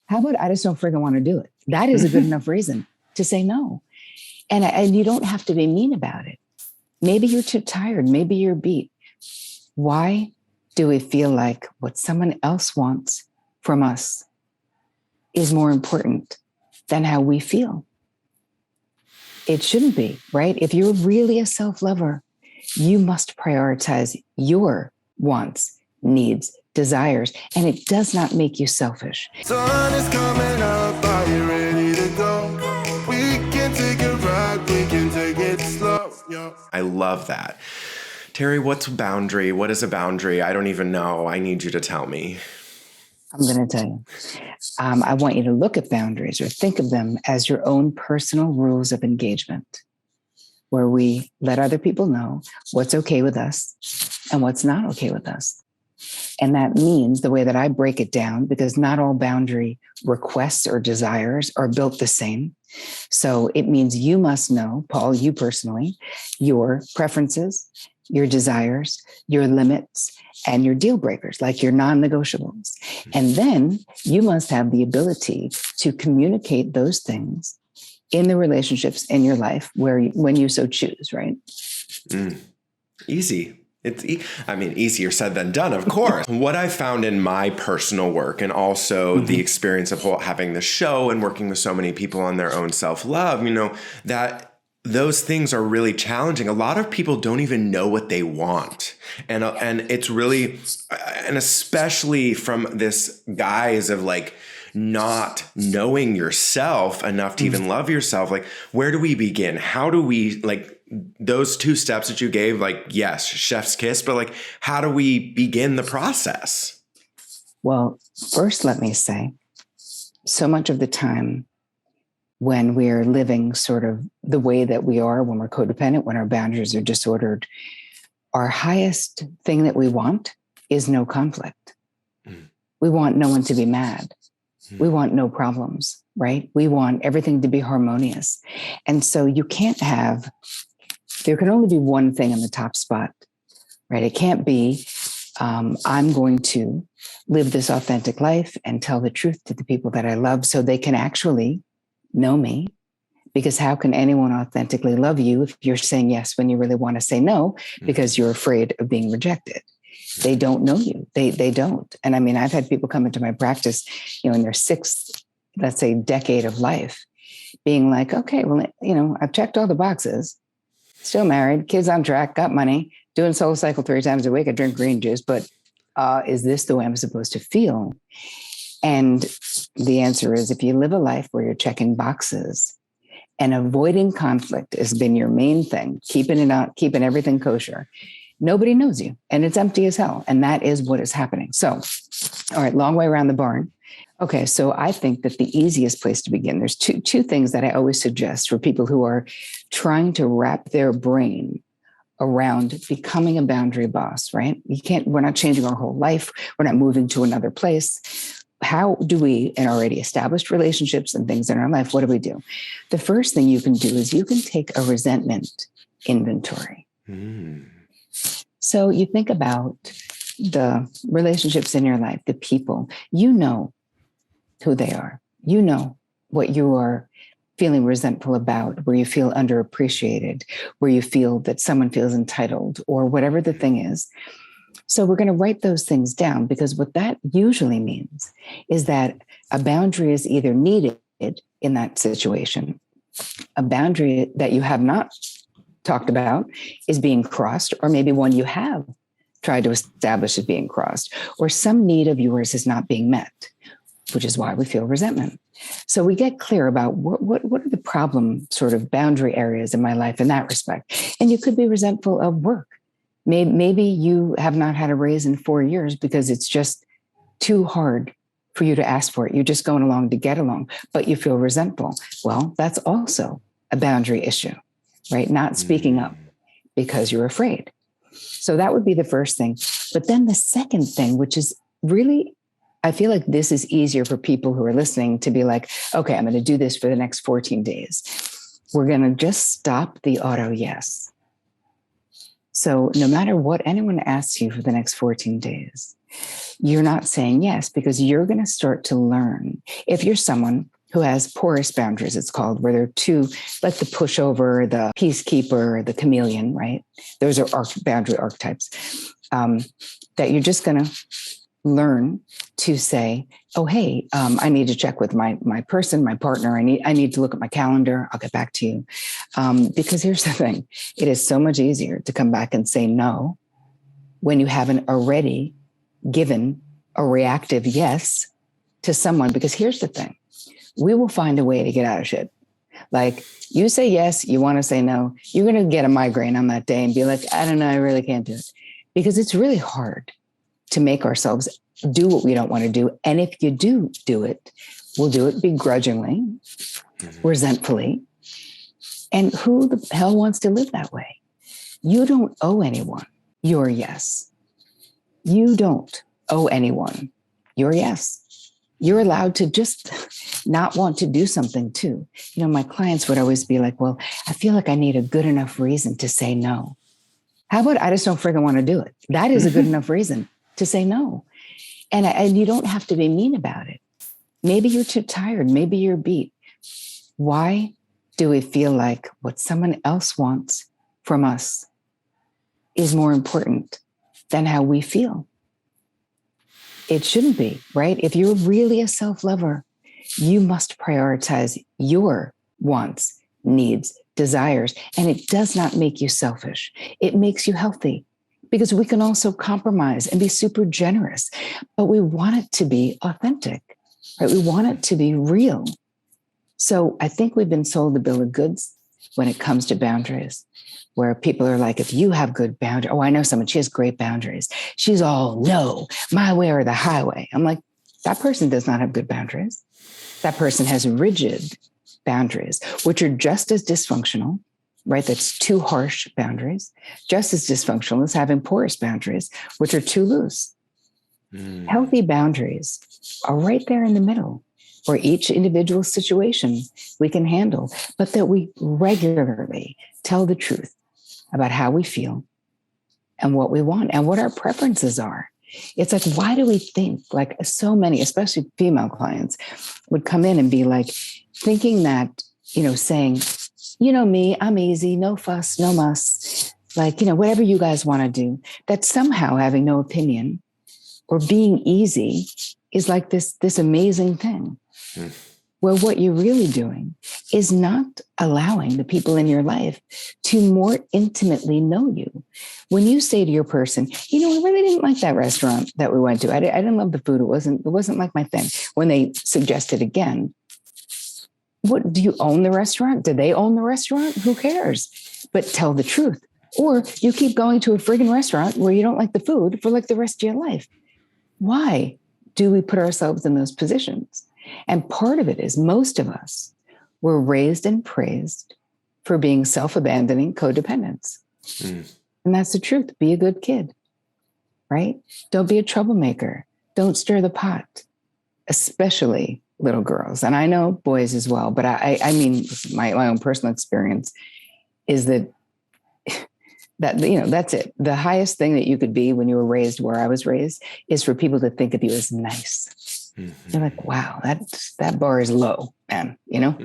How about I just don't freaking want to do it? That is a good enough reason to say no. And you don't have to be mean about it. Maybe you're too tired. Maybe you're beat. Why do we feel like what someone else wants from us is more important than how we feel? It shouldn't be, right? If you're really a self-lover, you must prioritize your wants, needs, desires, and it does not make you selfish. Sun is coming up, are you ready to go? We can take a ride, we can take it slow. Yeah. I love that. Terri, what's a boundary? What is a boundary? I don't even know. I need you to tell me. I'm going to tell you. I want you to look at boundaries or think of them as your own personal rules of engagement, where we let other people know what's okay with us and what's not okay with us. And that means the way that I break it down, because not all boundary requests or desires are built the same. So it means you must know, Paul, you personally, your preferences, your desires, your limits, and your deal breakers, like your non-negotiables. And then you must have the ability to communicate those things in the relationships in your life when you so choose, right? Easy. It's easier said than done, of course. What I found in my personal work, and also the experience of having the show and working with so many people on their own self-love, that those things are really challenging. A lot of people don't even know what they want. And it's really, and especially from this guise of like not knowing yourself enough to even love yourself. Like, where do we begin? How do we, like, those 2 steps that you gave, like, yes, chef's kiss, but like, how do we begin the process? Well, first, let me say, so much of the time when we're living sort of the way that we are, when we're codependent, when our boundaries are disordered, our highest thing that we want is no conflict. We want no one to be mad. We want no problems, right? We want everything to be harmonious. And so there can only be one thing in the top spot, right? It can't be, I'm going to live this authentic life and tell the truth to the people that I love so they can actually know me. Because how can anyone authentically love you if you're saying yes when you really want to say no, because you're afraid of being rejected? They don't know you. They don't. And I mean, I've had people come into my practice, in their 6th, let's say, decade of life, being like, okay, well, I've checked all the boxes, still married, kids on track, got money, doing SoulCycle 3 times a week. I drink green juice, but is this the way I'm supposed to feel? And the answer is, if you live a life where you're checking boxes and avoiding conflict has been your main thing, keeping everything kosher, nobody knows you and it's empty as hell. And that is what is happening. So, all right, long way around the barn. Okay, so I think that the easiest place to begin, there's two things that I always suggest for people who are trying to wrap their brain around becoming a boundary boss, right? We're not changing our whole life. We're not moving to another place. How do we, in already established relationships and things in our life, what do we do? The first thing you can do is you can take a resentment inventory. So you think about the relationships in your life, the people, you know who they are. You know what you are feeling resentful about, where you feel underappreciated, where you feel that someone feels entitled, or whatever the thing is. So we're going to write those things down, because what that usually means is that a boundary is either needed in that situation, a boundary that you have not talked about is being crossed, or maybe one you have tried to establish is being crossed, or some need of yours is not being met, which is why we feel resentment. So we get clear about what are the problem sort of boundary areas in my life in that respect. And you could be resentful of work. Maybe you have not had a raise in 4 years because it's just too hard for you to ask for it. You're just going along to get along, but you feel resentful. Well, that's also a boundary issue, right? Not speaking up because you're afraid. So that would be the first thing. But then the second thing, which is really, I feel like this is easier for people who are listening to be like, okay, I'm going to do this for the next 14 days. We're going to just stop the auto yes. So no matter what anyone asks you for the next 14 days, you're not saying yes, because you're going to start to learn. If you're someone who has porous boundaries, it's called, where they're two, like the pushover, the peacekeeper, the chameleon, right? Those are boundary archetypes, that you're just going to learn to say, oh, hey, I need to check with my person, my partner. I need to look at my calendar. I'll get back to you. Because here's the thing. It is so much easier to come back and say no when you haven't already given a reactive yes to someone. Because here's the thing. We will find a way to get out of shit. Like, you say yes, you want to say no, you're going to get a migraine on that day and be like, I don't know, I really can't do it. Because it's really hard to make ourselves do what we don't want to do. And if you do it, we'll do it begrudgingly, resentfully. And who the hell wants to live that way? You don't owe anyone your yes. You don't owe anyone your yes. You're allowed to just not want to do something too. You know, my clients would always be like, well, I feel like I need a good enough reason to say no. How about I just don't freaking want to do it? That is a good enough reason to say no. And you don't have to be mean about it. Maybe you're too tired. Maybe you're beat. Why do we feel like what someone else wants from us is more important than how we feel? It shouldn't be, right? If you're really a self-lover, you must prioritize your wants, needs, desires, and it does not make you selfish. It makes you healthy, because we can also compromise and be super generous, but we want it to be authentic, right? We want it to be real. So I think we've been sold a bill of goods when it comes to boundaries, where people are like, if you have good boundaries, oh, I know someone, she has great boundaries. She's all, no, my way or the highway. I'm like, that person does not have good boundaries. That person has rigid boundaries, which are just as dysfunctional, right? That's too harsh boundaries, just as dysfunctional as having porous boundaries, which are too loose. Healthy boundaries are right there in the middle, where each individual situation we can handle, but that we regularly tell the truth about how we feel and what we want and what our preferences are. It's like, why do we think, like so many, especially female clients, would come in and be like thinking that, you know, saying, you know me, I'm easy, no fuss, no muss, like, you know, whatever you guys want to do, that somehow having no opinion or being easy is like this amazing thing. Where what you're really doing is not allowing the people in your life to more intimately know you. When you say to your person, you know, I really didn't like that restaurant that we went to. I didn't love the food. It wasn't like my thing. When they suggest it again, what, do you own the restaurant? Do they own the restaurant? Who cares? But tell the truth. Or you keep going to a friggin' restaurant where you don't like the food for like the rest of your life. Why do we put ourselves in those positions? And part of it is most of us were raised and praised for being self-abandoning codependents. And that's the truth. Be a good kid, right? Don't be a troublemaker. Don't stir the pot, especially little girls. And I know boys as well, but I mean, my own personal experience is that, you know, that's it. The highest thing that you could be when you were raised where I was raised is for people to think of you as nice. You're like, wow, that bar is low, man, you know?